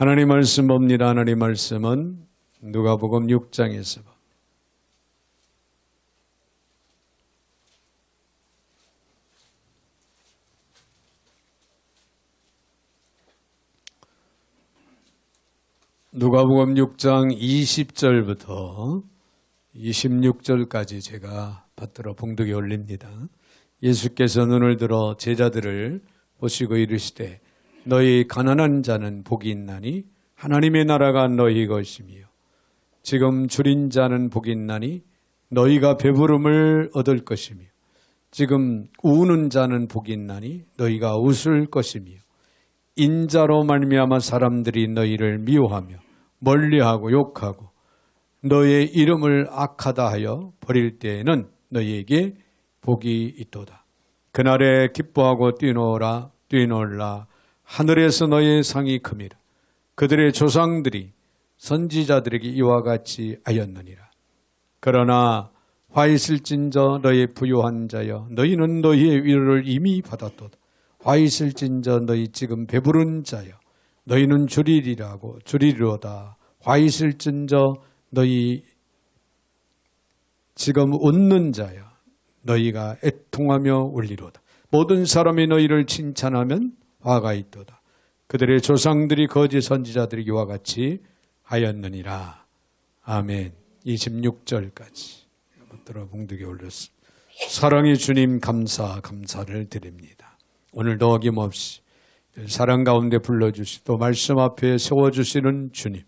하나님 말씀 봅니다. 하나님 말씀은 누가복음 6장에서 누가복음 6장 20절부터 26절까지 제가 받들어 봉독에 올립니다. 예수께서 눈을 들어 제자들을 보시고 이르시되 너희 가난한 자는 복이 있나니 하나님의 나라가 너희 것이며 지금 줄인 자는 복이 있나니 너희가 배부름을 얻을 것이며 지금 우는 자는 복이 있나니 너희가 웃을 것이며 인자로 말미암아 사람들이 너희를 미워하며 멀리하고 욕하고 너희의 이름을 악하다 하여 버릴 때에는 너희에게 복이 있도다. 그날에 기뻐하고 뛰놀라 하늘에서 너희의 상이 큼이라. 그들의 조상들이 선지자들에게 이와 같이 하였느니라. 그러나 화 있을진저 너희 부유한 자여 너희는 너희의 위로를 이미 받았도다. 화 있을진저 너희 지금 배부른 자여 너희는 주리리로다. 화 있을진저 너희 지금 웃는 자여 너희가 애통하며 울리로다. 모든 사람이 너희를 칭찬하면 화가 있도다. 그들의 조상들이 거짓 선지자들에게 와 같이 하였느니라. 아멘. 26절까지 들어 봉독에 올렸습니다. 사랑의 주님 감사를 드립니다. 오늘도 어김없이 사랑 가운데 불러주시 또 말씀 앞에 세워주시는 주님,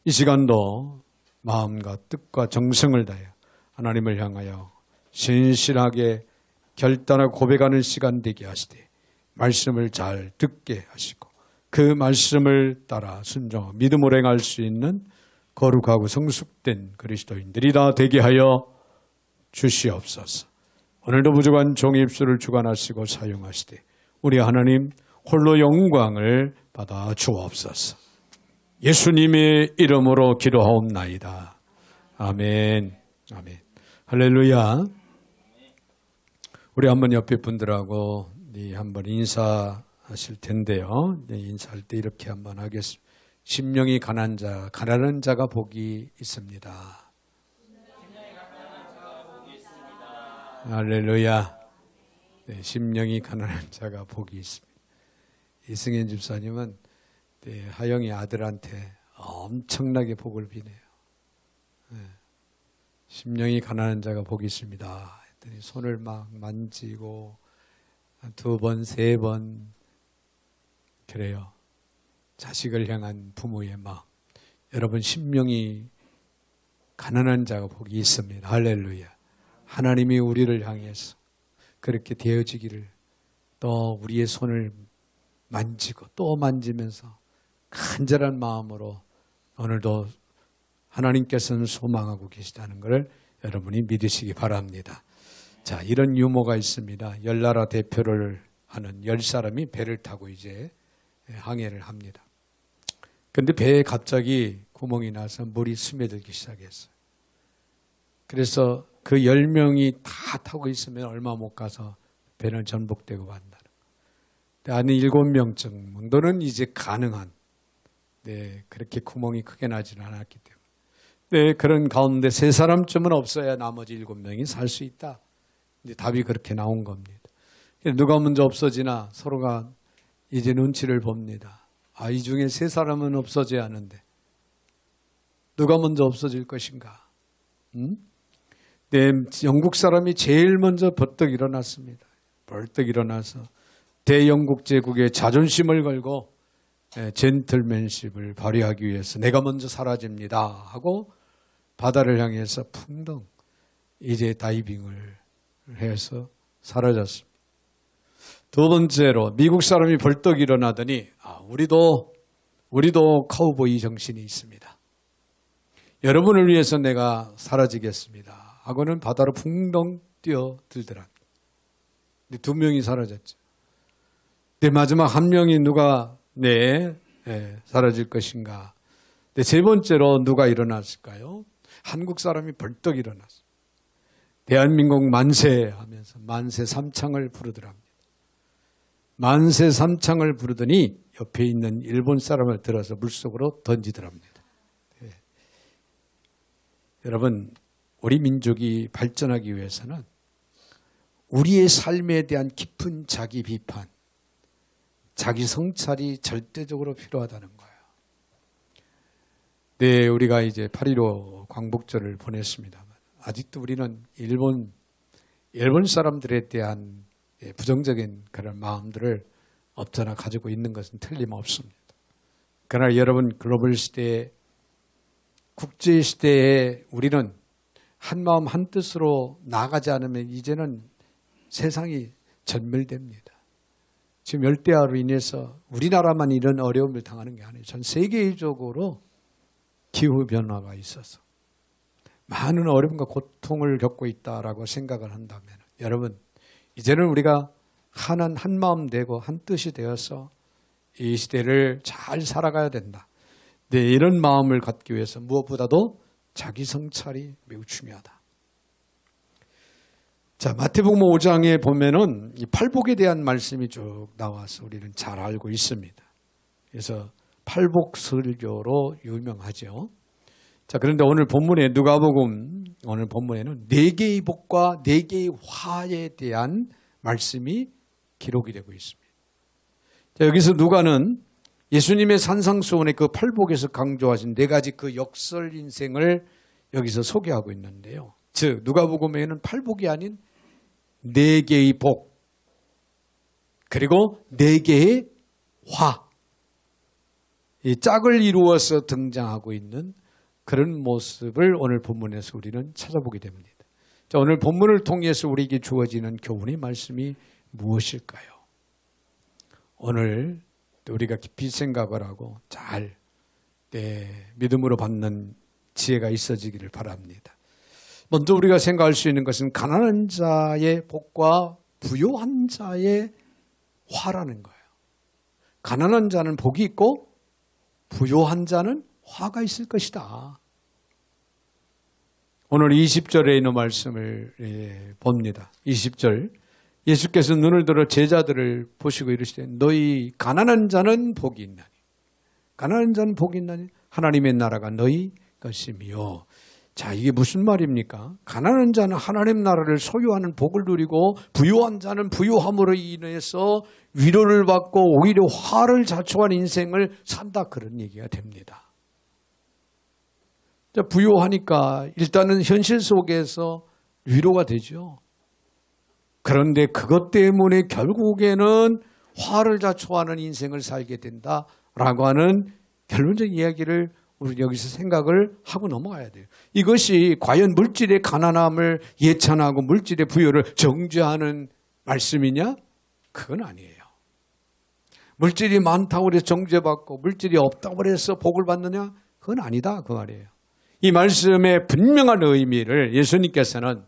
이 시간도 마음과 뜻과 정성을 다해 하나님을 향하여 신실하게 결단하고 고백하는 시간 되게 하시되 말씀을 잘 듣게 하시고 그 말씀을 따라 순종하고 믿음으로 행할 수 있는 거룩하고 성숙된 그리스도인들이 다 되게 하여 주시옵소서. 오늘도 부족한 종의 입술을 주관하시고 사용하시되 우리 하나님 홀로 영광을 받아 주옵소서. 예수님의 이름으로 기도하옵나이다. 아멘. 아멘. 할렐루야. 우리 한번 옆에 분들하고 한번 인사하실 텐데요. 인사할 때 이렇게 한번 하겠습니다. 심령이 가난한 자가 복이 있습니다. 할렐루야. 네, 심령이 가난한 자가 복이 있습니다. 이승현 집사님은 하영이 아들한테 엄청나게 복을 비네요. 네, 심령이 가난한 자가 복이 있습니다. 했더니 손을 막 만지고 두 번, 세 번 그래요. 자식을 향한 부모의 마음. 여러분 심령이 가난한 자가 복이 있습니다. 할렐루야. 하나님이 우리를 향해서 그렇게 되어지기를 또 우리의 손을 만지고 또 만지면서 간절한 마음으로 오늘도 하나님께서는 소망하고 계시다는 것을 여러분이 믿으시기 바랍니다. 자, 이런 유머가 있습니다. 10나라 대표를 하는 10사람이 배를 타고 이제 항해를 합니다. 그런데 배에 갑자기 구멍이 나서 물이 스며들기 시작했어요. 그래서 그 10명이 다 타고 있으면 얼마 못 가서 배는 전복되고 만다는 거예요. 안에 7명 정도는 이제 가능한, 그렇게 구멍이 크게 나지는 않았기 때문에. 그런 가운데 3사람쯤은 없어야 나머지 7명이 살 수 있다. 이제 답이 그렇게 나온 겁니다. 누가 먼저 없어지나 서로가 이제 눈치를 봅니다. 이 중에 3사람은 없어져야 하는데 누가 먼저 없어질 것인가? 영국 사람이 제일 먼저 벌떡 일어났습니다. 벌떡 일어나서 대영국 제국의 자존심을 걸고 젠틀맨십을 발휘하기 위해서 내가 먼저 사라집니다 하고 바다를 향해서 풍덩 이제 다이빙을 해서 사라졌습니다. 두 번째로 미국 사람이 벌떡 일어나더니 우리도 카우보이 정신이 있습니다. 여러분을 위해서 내가 사라지겠습니다 하고는 바다로 풍덩 뛰어들더랍니다. 근데 2명이 사라졌죠. 근데 마지막 1명이 누가 사라질 것인가? 근데 3번째로 누가 일어났을까요? 한국 사람이 벌떡 일어났어요. 대한민국 만세 하면서 만세 삼창을 부르더랍니다. 만세 삼창을 부르더니 옆에 있는 일본 사람을 들어서 물속으로 던지더랍니다. 예. 여러분, 우리 민족이 발전하기 위해서는 우리의 삶에 대한 깊은 자기 비판, 자기 성찰이 절대적으로 필요하다는 거예요. 네, 우리가 이제 8.15 광복절을 보냈습니다만 아직도 우리는 일본 사람들에 대한 부정적인 그런 마음들을 없잖아 가지고 있는 것은 틀림없습니다. 그러나 여러분, 글로벌 시대에, 국제 시대에 우리는 한마음 한뜻으로 나아가지 않으면 이제는 세상이 전멸됩니다. 지금 열대야로 인해서 우리나라만 이런 어려움을 당하는 게 아니에요. 전 세계적으로 기후변화가 있어서 많은 어려움과 고통을 겪고 있다라고 생각을 한다면 여러분, 이제는 우리가 한 마음 되고 한 뜻이 되어서 이 시대를 잘 살아가야 된다. 네, 이런 마음을 갖기 위해서 무엇보다도 자기 성찰이 매우 중요하다. 자, 마태복음 5장에 보면은 이 팔복에 대한 말씀이 쭉 나와서 우리는 잘 알고 있습니다. 그래서 팔복설교로 유명하죠. 자, 그런데 오늘 본문에 누가복음 오늘 본문에는 4개의 복과 4개의 화에 대한 말씀이 기록이 되고 있습니다. 자, 여기서 누가는 예수님의 산상수훈의 그 팔복에서 강조하신 4가지 그 역설 인생을 여기서 소개하고 있는데요. 즉 누가복음에는 팔복이 아닌 4개의 복 그리고 4개의 화, 이 짝을 이루어서 등장하고 있는 그런 모습을 오늘 본문에서 우리는 찾아보게 됩니다. 자, 오늘 본문을 통해서 우리에게 주어지는 교훈의 말씀이 무엇일까요? 오늘 우리가 깊이 생각을 하고 잘 믿음으로 받는 지혜가 있어지기를 바랍니다. 먼저 우리가 생각할 수 있는 것은 가난한 자의 복과 부요한 자의 화라는 거예요. 가난한 자는 복이 있고 부요한 자는 화가 있을 것이다. 오늘 20절에 있는 말씀을 봅니다. 20절 예수께서 눈을 들어 제자들을 보시고 이르시되 너희 가난한 자는 복이 있나니 가난한 자는 복이 있나니 하나님의 나라가 너희 것이며. 자, 이게 무슨 말입니까? 가난한 자는 하나님 나라를 소유하는 복을 누리고 부유한 자는 부유함으로 인해서 위로를 받고 오히려 화를 자초한 인생을 산다, 그런 얘기가 됩니다. 자, 부유하니까 일단은 현실 속에서 위로가 되죠. 그런데 그것 때문에 결국에는 화를 자초하는 인생을 살게 된다라고 하는 결론적인 이야기를 우리 여기서 생각을 하고 넘어가야 돼요. 이것이 과연 물질의 가난함을 예찬하고 물질의 부여를 정죄하는 말씀이냐? 그건 아니에요. 물질이 많다고 해서 정죄받고 물질이 없다고 해서 복을 받느냐? 그건 아니다, 그 말이에요. 이 말씀의 분명한 의미를 예수님께서는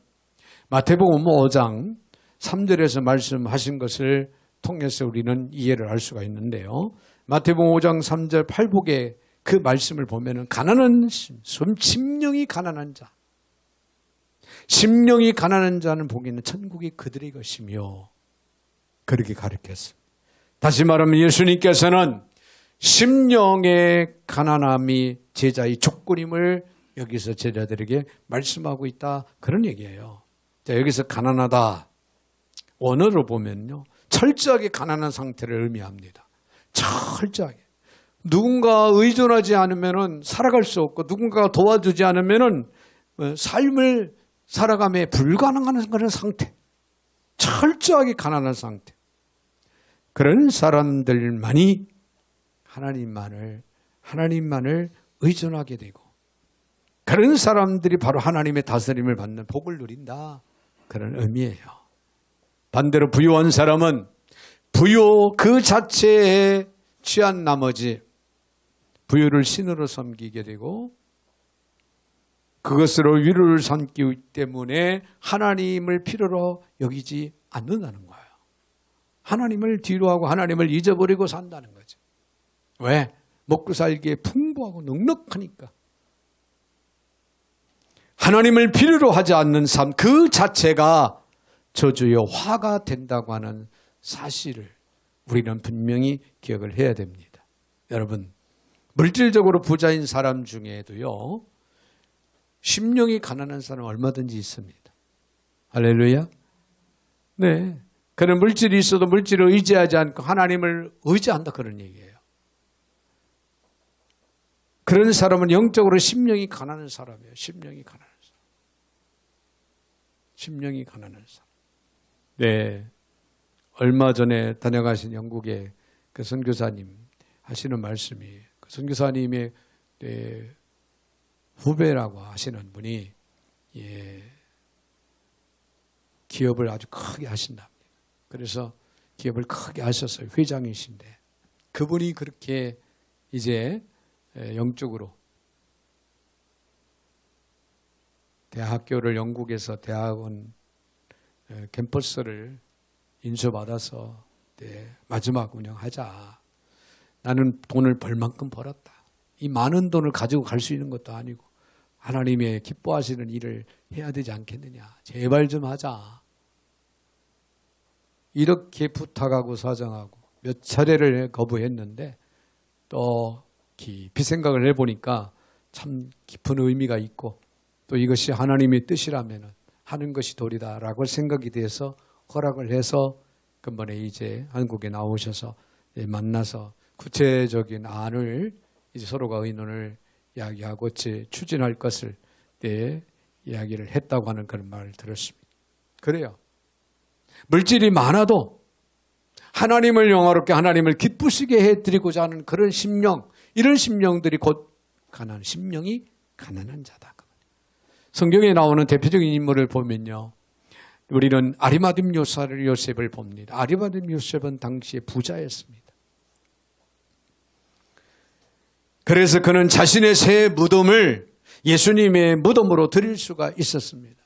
마태복음 5장 3절에서 말씀하신 것을 통해서 우리는 이해를 할 수가 있는데요. 마태복음 5장 3절 팔복의 그 말씀을 보면은 가난한 심령이 가난한 자, 심령이 가난한 자는 복이 있는 천국이 그들의 것이며 그렇게 가르쳤습니다. 다시 말하면 예수님께서는 심령의 가난함이 제자의 조건임을 여기서 제자들에게 말씀하고 있다, 그런 얘기예요. 자, 여기서 가난하다 원어로 보면요 철저하게 가난한 상태를 의미합니다. 철저하게. 누군가 의존하지 않으면 살아갈 수 없고 누군가가 도와주지 않으면 삶을 살아감에 불가능한 그런 상태. 철저하게 가난한 상태. 그런 사람들만이 하나님만을 의존하게 되고 그런 사람들이 바로 하나님의 다스림을 받는 복을 누린다, 그런 의미예요. 반대로 부유한 사람은 부유 그 자체에 취한 나머지 부유를 신으로 섬기게 되고 그것으로 위로를 삼기 때문에 하나님을 필요로 여기지 않는다는 거예요. 하나님을 뒤로하고 하나님을 잊어버리고 산다는 거죠. 왜? 먹고 살기에 풍부하고 넉넉하니까. 하나님을 필요로 하지 않는 삶 그 자체가 저주여 화가 된다고 하는 사실을 우리는 분명히 기억을 해야 됩니다. 여러분, 물질적으로 부자인 사람 중에도요, 심령이 가난한 사람 얼마든지 있습니다. 할렐루야. 네. 그는 물질이 있어도 물질을 의지하지 않고 하나님을 의지한다, 그런 얘기예요. 그런 사람은 영적으로 심령이 가난한 사람이에요. 심령이 가난한 사람. 심령이 가난한 사람. 네. 얼마 전에 다녀가신 영국의 그 선교사님 하시는 말씀이, 그 선교사님의 후배라고 하시는 분이 기업을 아주 크게 하신답니다. 그래서 기업을 크게 하셨어요. 회장이신데 그분이 그렇게 이제 영적으로 대학교를 영국에서 대학원 캠퍼스를 인수받아서 마지막 운영하자. 나는 돈을 벌 만큼 벌었다. 이 많은 돈을 가지고 갈 수 있는 것도 아니고 하나님의 기뻐하시는 일을 해야 되지 않겠느냐. 제발 좀 하자. 이렇게 부탁하고 사정하고 몇 차례를 거부했는데 또 깊이 생각을 해보니까 참 깊은 의미가 있고 또 이것이 하나님의 뜻이라면 하는 것이 도리다라고 생각이 돼서 허락을 해서 근본에 이제 한국에 나오셔서 만나서 구체적인 안을 이제 서로가 의논을 이야기하고 추진할 것을 이야기를 했다고 하는 그런 말을 들었습니다. 그래요. 물질이 많아도 하나님을 영화롭게 하나님을 기쁘시게 해드리고자 하는 그런 심령, 이런 심령들이 곧 가난한 심령이 가난한 자다. 성경에 나오는 대표적인 인물을 보면요, 우리는 아리마ddim 요셉을 봅니다. 아리마딤 요셉은 당시에 부자였습니다. 그래서 그는 자신의 새 무덤을 예수님의 무덤으로 드릴 수가 있었습니다.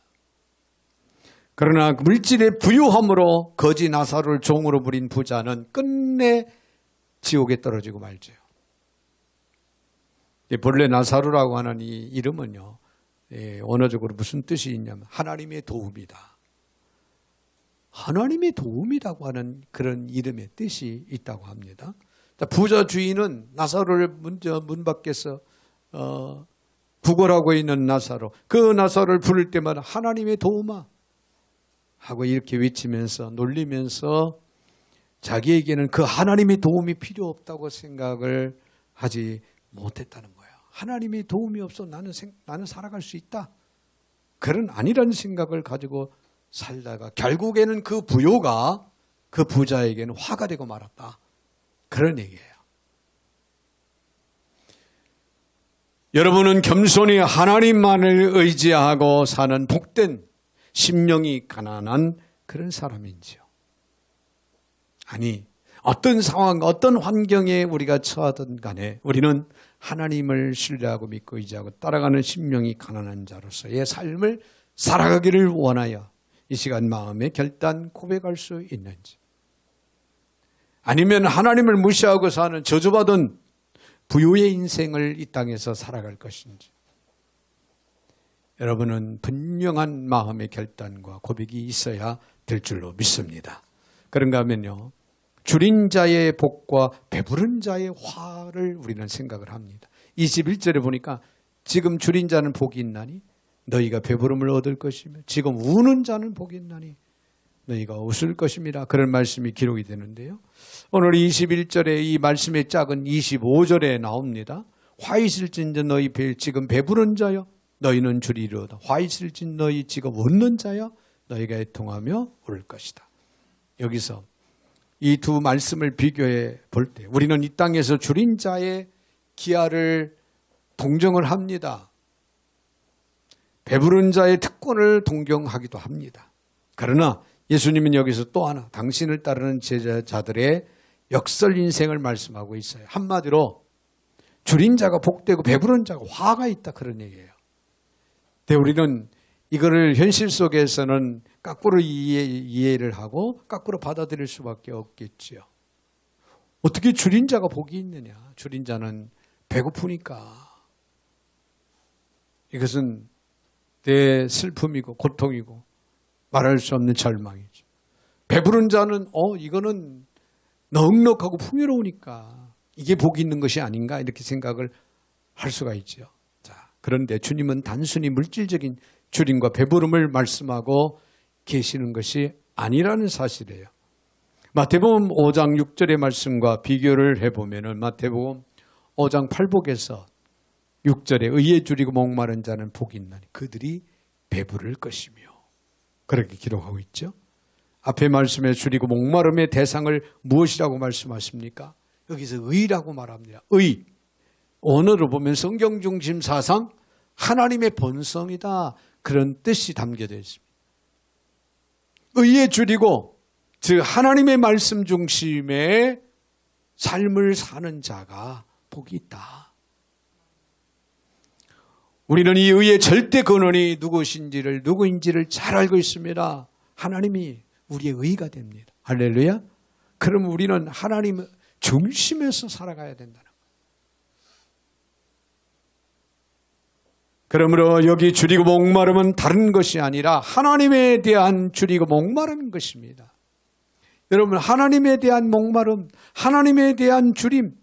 그러나 물질의 부유함으로 거지 나사로를 종으로 부린 부자는 끝내 지옥에 떨어지고 말죠. 본래 나사로라고 하는 이 이름은요, 언어적으로 무슨 뜻이 있냐면 하나님의 도움이다. 하나님의 도움이라고 하는 그런 이름의 뜻이 있다고 합니다. 부자 주인은 나사로를 먼저 문 밖에서 구걸하고 있는 나사로, 그 나사로를 부를 때마다 하나님의 도움아 하고 이렇게 외치면서 놀리면서 자기에게는 그 하나님의 도움이 필요 없다고 생각을 하지 못했다는 거예요. 하나님의 도움이 없어 나는 살아갈 수 있다. 그런 아니라는 생각을 가지고 살다가 결국에는 그 부요가 그 부자에게는 화가 되고 말았다. 그런 얘기예요. 여러분은 겸손히 하나님만을 의지하고 사는 복된 심령이 가난한 그런 사람인지요? 아니, 어떤 상황, 어떤 환경에 우리가 처하든 간에 우리는 하나님을 신뢰하고 믿고 의지하고 따라가는 심령이 가난한 자로서의 삶을 살아가기를 원하여 이 시간 마음에 결단 고백할 수 있는지, 아니면 하나님을 무시하고 사는 저주받은 부유의 인생을 이 땅에서 살아갈 것인지, 여러분은 분명한 마음의 결단과 고백이 있어야 될 줄로 믿습니다. 그런가 하면요, 줄인 자의 복과 배부른 자의 화를 우리는 생각을 합니다. 21절에 보니까 지금 줄인 자는 복이 있나니 너희가 배부름을 얻을 것이며 지금 우는 자는 복이 있나니 너희가 웃을 것입니다. 그런 말씀이 기록이 되는데요. 오늘 21절에 이 말씀의 짝은 25절에 나옵니다. 화 있을진저 너희 지금 배부른 자여 너희는 줄이려다. 화 있을진 너희 지금 웃는 자여 너희가 애통하며 울 것이다. 여기서 이 두 말씀을 비교해 볼 때 우리는 이 땅에서 줄인 자의 기아를 동정을 합니다. 배부른 자의 특권을 동경하기도 합니다. 그러나 예수님은 여기서 또 하나 당신을 따르는 제자들의 역설 인생을 말씀하고 있어요. 한마디로 줄인 자가 복되고 배부른 자가 화가 있다, 그런 얘기예요. 근데 우리는 이거를 현실 속에서는 거꾸로 이해를 하고 거꾸로 받아들일 수밖에 없겠지요. 어떻게 줄인 자가 복이 있느냐? 줄인 자는 배고프니까. 이것은 내 슬픔이고 고통이고 말할 수 없는 절망이죠. 배부른 자는 이거는 넉넉하고 풍요로우니까 이게 복이 있는 것이 아닌가 이렇게 생각을 할 수가 있죠. 자, 그런데 주님은 단순히 물질적인 줄임과 배부름을 말씀하고 계시는 것이 아니라는 사실이에요. 마태복음 5장 6절의 말씀과 비교를 해보면 마태복음 5장 8복에서 6절에 의에 줄이고 목마른 자는 복이 있나니 그들이 배부를 것이며 그렇게 기록하고 있죠. 앞에 말씀에 줄이고 목마름의 대상을 무엇이라고 말씀하십니까? 여기서 의라고 말합니다. 의. 언어로 보면 성경 중심 사상, 하나님의 본성이다. 그런 뜻이 담겨져 있습니다. 의에 줄이고 즉 하나님의 말씀 중심의 삶을 사는 자가 복이 있다. 우리는 이 의의 절대 근원이 누구인지를 잘 알고 있습니다. 하나님이 우리의 의가 됩니다. 할렐루야. 그럼 우리는 하나님 중심에서 살아가야 된다는 거예요. 그러므로 여기 줄이고 목마름은 다른 것이 아니라 하나님에 대한 줄이고 목마름인 것입니다. 여러분, 하나님에 대한 목마름, 하나님에 대한 줄임,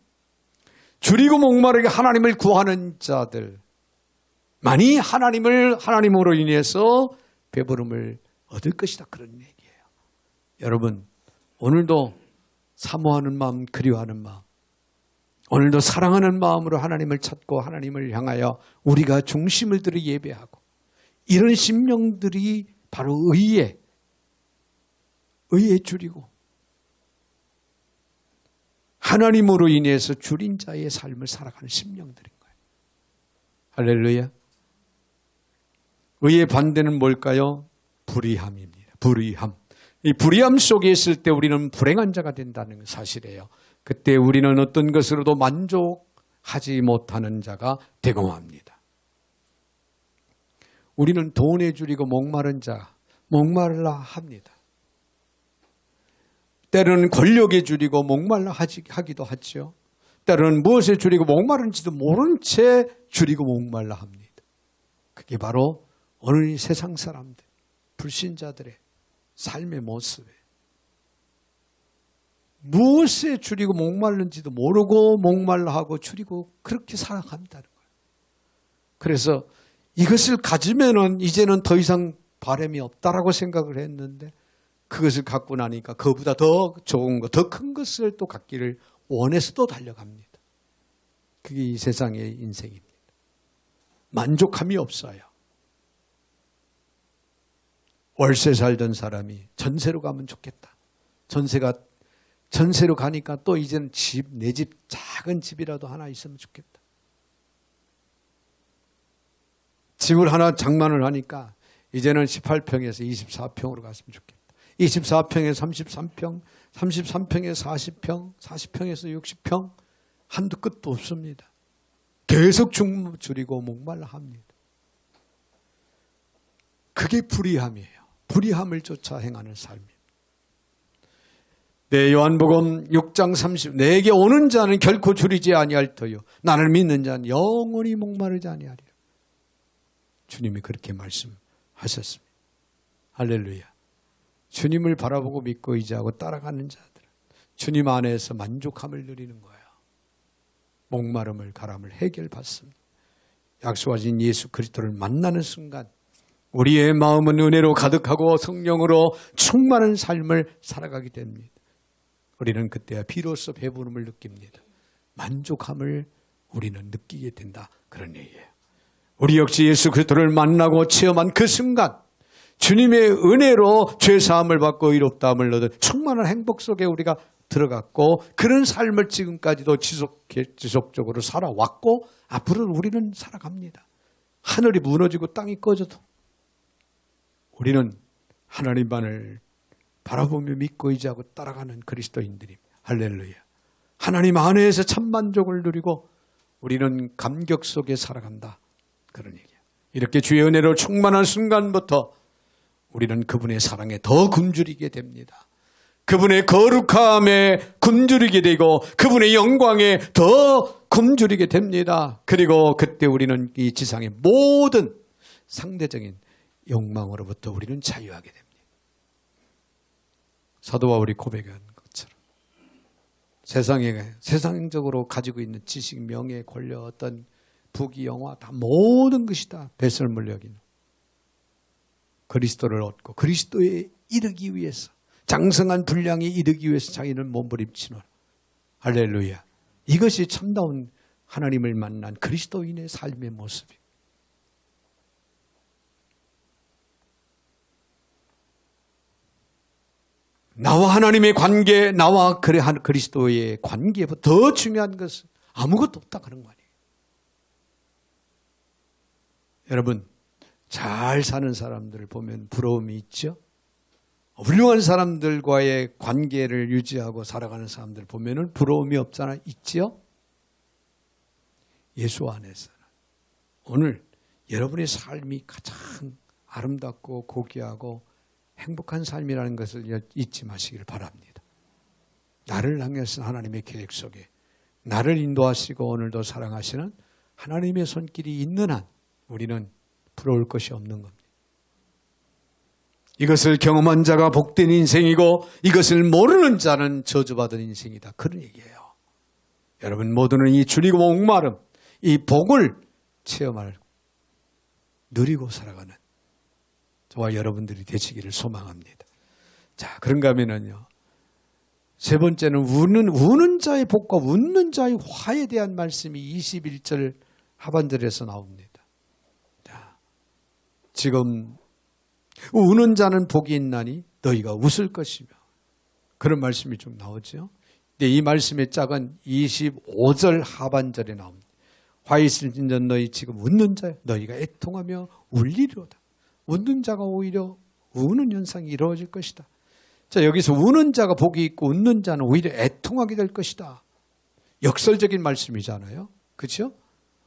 줄이고 목마르게 하나님을 구하는 자들, 많이 하나님으로 인해서 배부름을 얻을 것이다. 그런 얘기예요. 여러분, 오늘도 사모하는 마음, 그리워하는 마음, 오늘도 사랑하는 마음으로 하나님을 찾고 하나님을 향하여 우리가 중심을 들여 예배하고 이런 심령들이 바로 의에 줄이고 하나님으로 인해서 줄인 자의 삶을 살아가는 심령들인 거예요. 할렐루야. 의의 반대는 뭘까요? 불의함입니다. 불의함. 이 불의함 속에 있을 때 우리는 불행한 자가 된다는 사실이에요. 그때 우리는 어떤 것으로도 만족하지 못하는 자가 되고 맙니다. 우리는 돈에 줄이고 목마른 자, 목말라 합니다. 때로는 권력에 줄이고 목말라 하기도 하죠. 때로는 무엇에 줄이고 목마른지도 모른 채 줄이고 목말라 합니다. 그게 바로 오늘 세상 사람들, 불신자들의 삶의 모습이에요. 무엇에 줄이고 목말른지도 모르고 목말라 하고 줄이고 그렇게 살아간다는 거예요. 그래서 이것을 가지면은 이제는 더 이상 바람이 없다라고 생각을 했는데 그것을 갖고 나니까 그보다 더 좋은 것, 더 큰 것을 또 갖기를 원해서 또 달려갑니다. 그게 이 세상의 인생입니다. 만족함이 없어요. 월세 살던 사람이 전세로 가면 좋겠다. 전세로 가니까 또 이제는 내 집, 작은 집이라도 하나 있으면 좋겠다. 집을 하나 장만을 하니까 이제는 18평에서 24평으로 갔으면 좋겠다. 24평에서 33평, 33평에서 40평, 40평에서 60평, 한도 끝도 없습니다. 계속 줄이고 목말라 합니다. 그게 불의함이에요. 불의함을 쫓아 행하는 삶입니다. 네, 요한복음 6장 30, 내게 오는 자는 결코 줄이지 아니할 터요 나를 믿는 자는 영원히 목마르지 아니하리라. 주님이 그렇게 말씀하셨습니다. 할렐루야. 주님을 바라보고 믿고 의지하고 따라가는 자들, 주님 안에서 만족함을 누리는 거예요. 목마름을 가람을 해결받습니다. 약속하신 예수 그리스도를 만나는 순간 우리의 마음은 은혜로 가득하고 성령으로 충만한 삶을 살아가게 됩니다. 우리는 그때야 비로소 배부름을 느낍니다. 만족함을 우리는 느끼게 된다. 그런 얘기예요. 우리 역시 예수 그리스도를 만나고 체험한 그 순간 주님의 은혜로 죄사함을 받고 의롭다함을 얻은 충만한 행복 속에 우리가 들어갔고 그런 삶을 지금까지도 지속적으로 살아왔고 앞으로 우리는 살아갑니다. 하늘이 무너지고 땅이 꺼져도 우리는 하나님만을 바라보며 믿고 의지하고 따라가는 그리스도인들입니다. 할렐루야. 하나님 안에서 참 만족을 누리고 우리는 감격 속에 살아간다. 그런 얘기예요. 이렇게 주의 은혜로 충만한 순간부터 우리는 그분의 사랑에 더 굶주리게 됩니다. 그분의 거룩함에 굶주리게 되고 그분의 영광에 더 굶주리게 됩니다. 그리고 그때 우리는 이 지상의 모든 상대적인 욕망으로부터 우리는 자유하게 됩니다. 사도 바울이 고백한 것처럼 세상적으로 가지고 있는 지식, 명예, 권력, 어떤 부귀, 영화 다 모든 것이 다 배설물 여기는 그리스도를 얻고 그리스도에 이르기 위해서 장성한 분량에 이르기 위해서 자기는 몸부림치노라. 할렐루야. 이것이 참다운 하나님을 만난 그리스도인의 삶의 모습이에요. 나와 하나님의 관계, 나와 그리스도의 관계보다 더 중요한 것은 아무것도 없다 그런 거 아니에요. 여러분, 잘 사는 사람들을 보면 부러움이 있죠? 훌륭한 사람들과의 관계를 유지하고 살아가는 사람들 보면 부러움이 없잖아, 있죠? 예수 안에서는 오늘 여러분의 삶이 가장 아름답고 고귀하고 행복한 삶이라는 것을 잊지 마시기를 바랍니다. 나를 향해서 하나님의 계획 속에 나를 인도하시고 오늘도 사랑하시는 하나님의 손길이 있는 한 우리는 부러울 것이 없는 겁니다. 이것을 경험한 자가 복된 인생이고 이것을 모르는 자는 저주받은 인생이다. 그런 얘기예요. 여러분 모두는 이 주리고 목마름, 이 복을 체험할, 누리고 살아가는 저와 여러분들이 되시기를 소망합니다. 자, 그런가 하면은요. 세 번째는 우는 자의 복과 웃는 자의 화에 대한 말씀이 21절 하반절에서 나옵니다. 자, 지금 우는 자는 복이 있나니 너희가 웃을 것이며 그런 말씀이 좀 나오죠. 근데 이 말씀의 짝은 25절 하반절에 나옵니다. 화 있을 진전 너희 지금 웃는 자여 너희가 애통하며 울리리로다. 웃는 자가 오히려 우는 현상이 이루어질 것이다. 자, 여기서 우는 자가 복이 있고 웃는 자는 오히려 애통하게 될 것이다. 역설적인 말씀이잖아요. 그렇죠?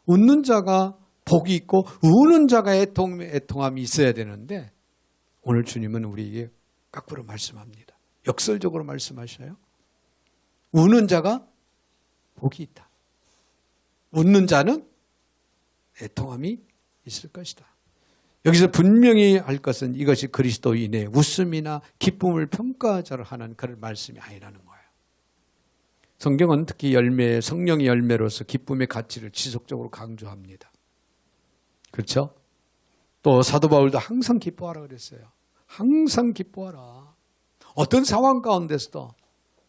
웃는 자가 복이 있고 우는 자가 애통함이 있어야 되는데 오늘 주님은 우리에게 거꾸로 말씀합니다. 역설적으로 말씀하셔요. 우는 자가 복이 있다. 웃는 자는 애통함이 있을 것이다. 여기서 분명히 할 것은 이것이 그리스도인의 웃음이나 기쁨을 평가자를 하는 그런 말씀이 아니라는 거예요. 성경은 특히 성령의 열매로서 기쁨의 가치를 지속적으로 강조합니다. 그렇죠? 또 사도 바울도 항상 기뻐하라 그랬어요. 항상 기뻐하라. 어떤 상황 가운데서도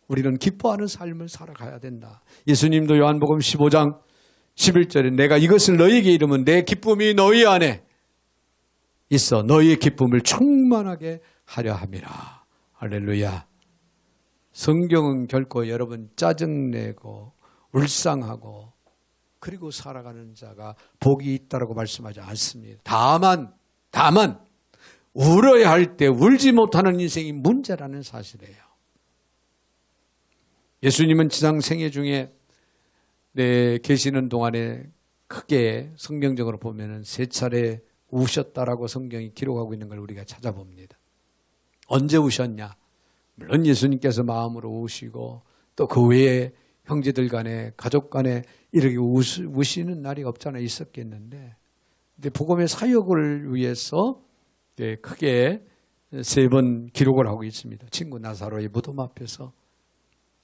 우리는 기뻐하는 삶을 살아가야 된다. 예수님도 요한복음 15장 11절에 내가 이것을 너희에게 이르면 내 기쁨이 너희 안에 있어 너희의 기쁨을 충만하게 하려 함이라. 할렐루야. 성경은 결코 여러분 짜증내고 울상하고 그리고 살아가는 자가 복이 있다라고 말씀하지 않습니다. 다만 울어야 할 때 울지 못하는 인생이 문제라는 사실이에요. 예수님은 지상 생애 중에 계시는 동안에 크게 성경적으로 보면은 3차례 우셨다라고 성경이 기록하고 있는 걸 우리가 찾아봅니다. 언제 우셨냐? 물론 예수님께서 마음으로 우시고 또 그 외에 형제들 간에 가족 간에 이렇게 우시는 날이 없잖아 있었겠는데 근데 복음의 사역을 위해서 크게 3번 기록을 하고 있습니다. 친구 나사로의 무덤 앞에서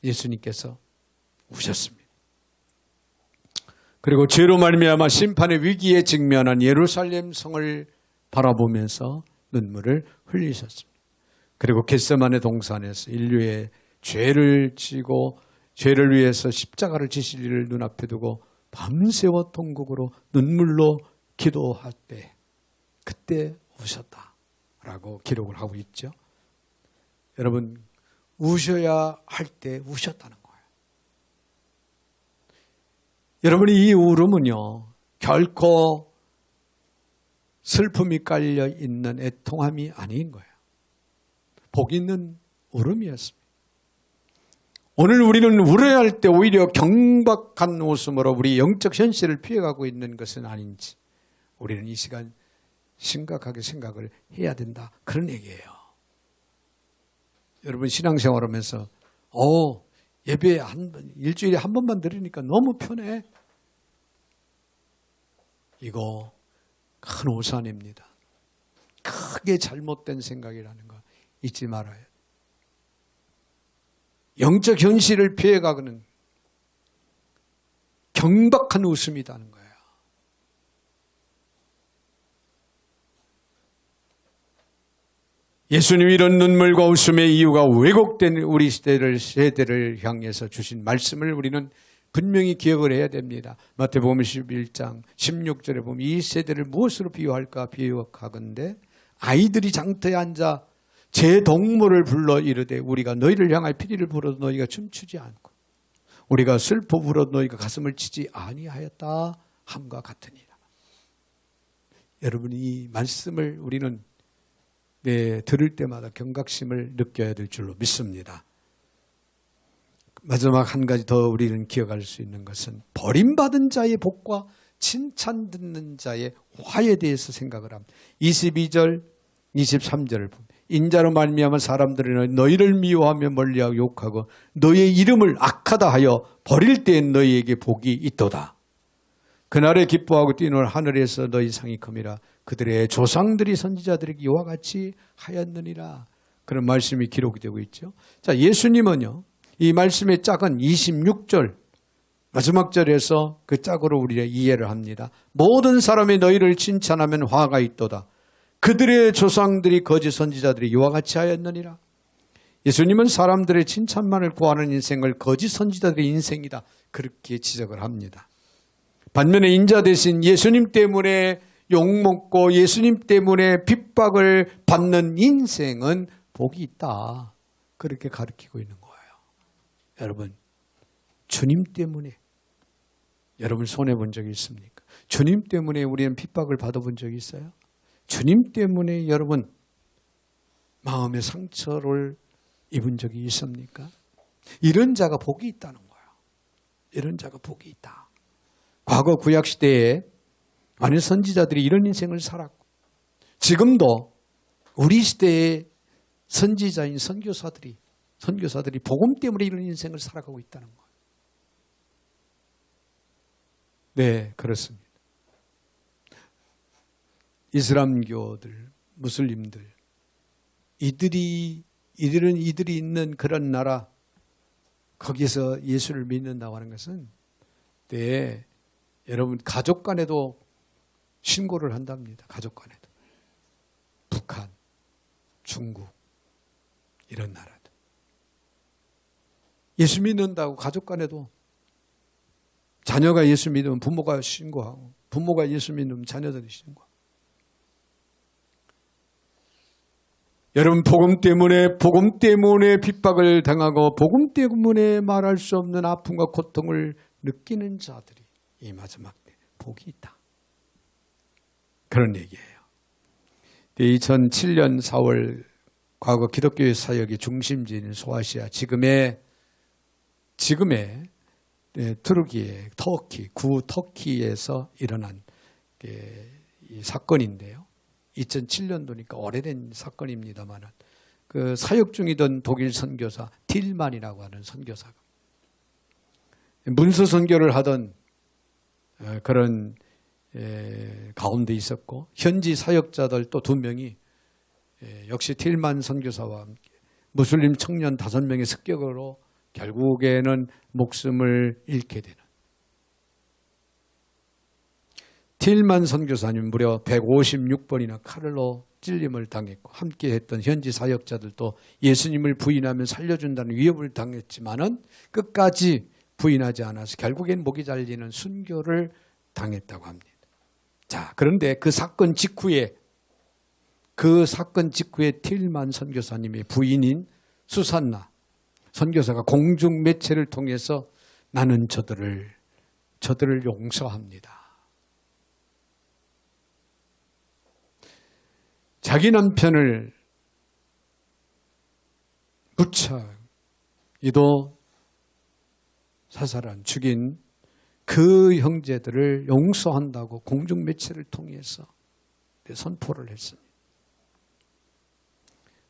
예수님께서 우셨습니다. 그리고 죄로 말미암아 심판의 위기에 직면한 예루살렘 성을 바라보면서 눈물을 흘리셨습니다. 그리고 겟세마네 동산에서 인류의 죄를 지고 죄를 위해서 십자가를 지실 일을 눈앞에 두고 밤새워 통곡으로 눈물로 기도할 때 그때 우셨다라고 기록을 하고 있죠. 여러분 우셔야 할 때 우셨다는 거예요. 여러분이 이 울음은요 결코 슬픔이 깔려 있는 애통함이 아닌 거예요. 복 있는 울음이었습니다. 오늘 우리는 울어야 할 때 오히려 경박한 웃음으로 우리 영적 현실을 피해가고 있는 것은 아닌지 우리는 이 시간 심각하게 생각을 해야 된다. 그런 얘기예요. 여러분 신앙생활하면서 예배 일주일에 한 번만 드리니까 너무 편해. 이거 큰 오산입니다. 크게 잘못된 생각이라는 거 잊지 말아요. 영적 현실을 피해가는 경박한 웃음이라는 거예요. 예수님이 이런 눈물과 웃음의 이유가 왜곡된 우리 세대를 향해서 주신 말씀을 우리는 분명히 기억을 해야 됩니다. 마태복음 11장 16절에 보면 이 세대를 무엇으로 비유할까 비유하건대 아이들이 장터에 앉아 제 동물을 불러 이르되 우리가 너희를 향하여 피리를 불어도 너희가 춤추지 않고 우리가 슬퍼 불어도 너희가 가슴을 치지 아니하였다 함과 같으니라. 여러분 이 말씀을 우리는 들을 때마다 경각심을 느껴야 될 줄로 믿습니다. 마지막 한 가지 더 우리는 기억할 수 있는 것은 버림받은 자의 복과 칭찬 듣는 자의 화에 대해서 생각을 합니다. 22절 23절을 보면 인자로 말미암아 사람들은 너희를 미워하며 멀리하고 욕하고 너희의 이름을 악하다 하여 버릴 때엔 너희에게 복이 있도다. 그날에 기뻐하고 뛰노는 하늘에서 너희 상이 큼이라. 그들의 조상들이 선지자들에게 이와 같이 하였느니라. 그런 말씀이 기록이 되고 있죠. 자, 예수님은요. 이 말씀의 짝은 26절 마지막 절에서 그 짝으로 우리가 이해를 합니다. 모든 사람이 너희를 칭찬하면 화가 있도다. 그들의 조상들이 거짓 선지자들이 이와 같이 하였느니라. 예수님은 사람들의 칭찬만을 구하는 인생을 거짓 선지자들의 인생이다. 그렇게 지적을 합니다. 반면에 인자 대신 예수님 때문에 욕먹고 예수님 때문에 핍박을 받는 인생은 복이 있다. 그렇게 가르치고 있는 거예요. 여러분, 주님 때문에 여러분 손해본 적이 있습니까? 주님 때문에 우리는 핍박을 받아본 적이 있어요? 주님 때문에 여러분 마음의 상처를 입은 적이 있습니까? 이런 자가 복이 있다는 거예요. 이런 자가 복이 있다. 과거 구약시대에 많은 선지자들이 이런 인생을 살았고 지금도 우리 시대의 선지자인 선교사들이 복음 때문에 이런 인생을 살아가고 있다는 거예요. 네, 그렇습니다. 이슬람교들, 무슬림들, 이들이 있는 그런 나라, 거기서 예수를 믿는다고 하는 것은, 네, 여러분, 가족 간에도 신고를 한답니다. 가족 간에도. 북한, 중국, 이런 나라들. 예수 믿는다고 가족 간에도 자녀가 예수 믿으면 부모가 신고하고, 부모가 예수 믿으면 자녀들이 신고하고. 여러분 복음 때문에 핍박을 당하고 복음 때문에 말할 수 없는 아픔과 고통을 느끼는 자들이 이 마지막 때 복이 있다. 그런 얘기예요. 2007년 4월 과거 기독교의 사역의 중심지인 소아시아 지금의 투르키의 구 터키에서 일어난 이 사건인데요. 2007년도니까 오래된 사건입니다만 그 사역 중이던 독일 선교사 틸만이라고 하는 선교사가 문서 선교를 하던 그런 가운데 있었고 현지 사역자들 또 2명이 역시 틸만 선교사와 함께 무슬림 청년 5명의 습격으로 결국에는 목숨을 잃게 되는 틸만 선교사님 무려 156번이나 칼로 찔림을 당했고 함께 했던 현지 사역자들도 예수님을 부인하면 살려준다는 위협을 당했지만은 끝까지 부인하지 않아서 결국엔 목이 잘리는 순교를 당했다고 합니다. 자, 그런데 그 사건 직후에 틸만 선교사님의 부인인 수산나 선교사가 공중 매체를 통해서 나는 저들을 용서합니다. 자기 남편을 무차이도 사살한 죽인 그 형제들을 용서한다고 공중 매체를 통해서 선포를 했습니다.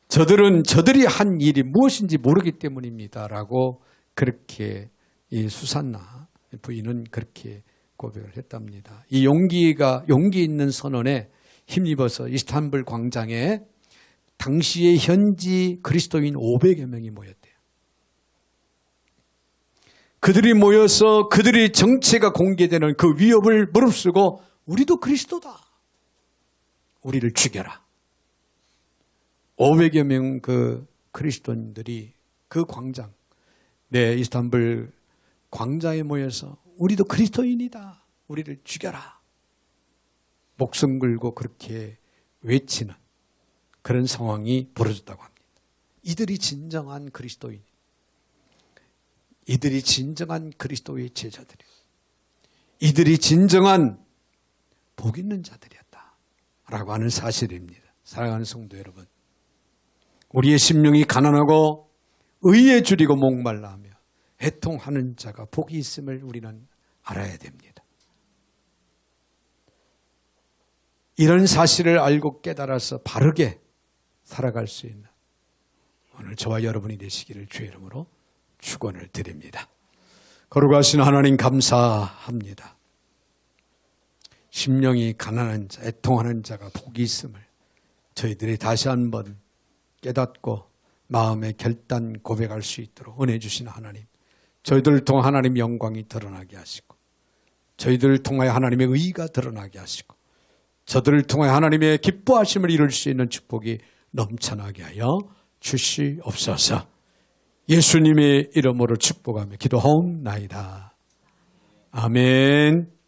저들이 한 일이 무엇인지 모르기 때문입니다라고 그렇게 이 수산나 부인은 그렇게 고백을 했답니다. 이 용기 있는 선언에 힘입어서 이스탄불 광장에 당시의 현지 그리스도인 500여 명이 모였대요. 그들이 모여서 그들의 정체가 공개되는 그 위협을 무릅쓰고 우리도 그리스도다. 우리를 죽여라. 500여 명 그 그리스도인들이 그 광장, 이스탄불 광장에 모여서 우리도 그리스도인이다. 우리를 죽여라. 목숨 걸고 그렇게 외치는 그런 상황이 벌어졌다고 합니다. 이들이 진정한 그리스도인, 이들이 진정한 그리스도의 제자들이에요. 이들이 진정한 복 있는 자들이었다라고 하는 사실입니다. 사랑하는 성도 여러분, 우리의 심령이 가난하고 의에 줄이고 목말라 하며 애통하는 자가 복이 있음을 우리는 알아야 됩니다. 이런 사실을 알고 깨달아서 바르게 살아갈 수 있는 오늘 저와 여러분이 되시기를 주의 이름으로 축원을 드립니다. 거룩하신 하나님 감사합니다. 심령이 가난한 자, 애통하는 자가 복이 있음을 저희들이 다시 한번 깨닫고 마음의 결단 고백할 수 있도록 은혜 주신 하나님, 저희들을 통해 하나님 영광이 드러나게 하시고 저희들을 통하여 하나님의 의의가 드러나게 하시고 저들을 통해 하나님의 기뻐하심을 이룰 수 있는 축복이 넘쳐나게 하여 주시옵소서. 예수님의 이름으로 축복하며 기도하옵나이다. 아멘.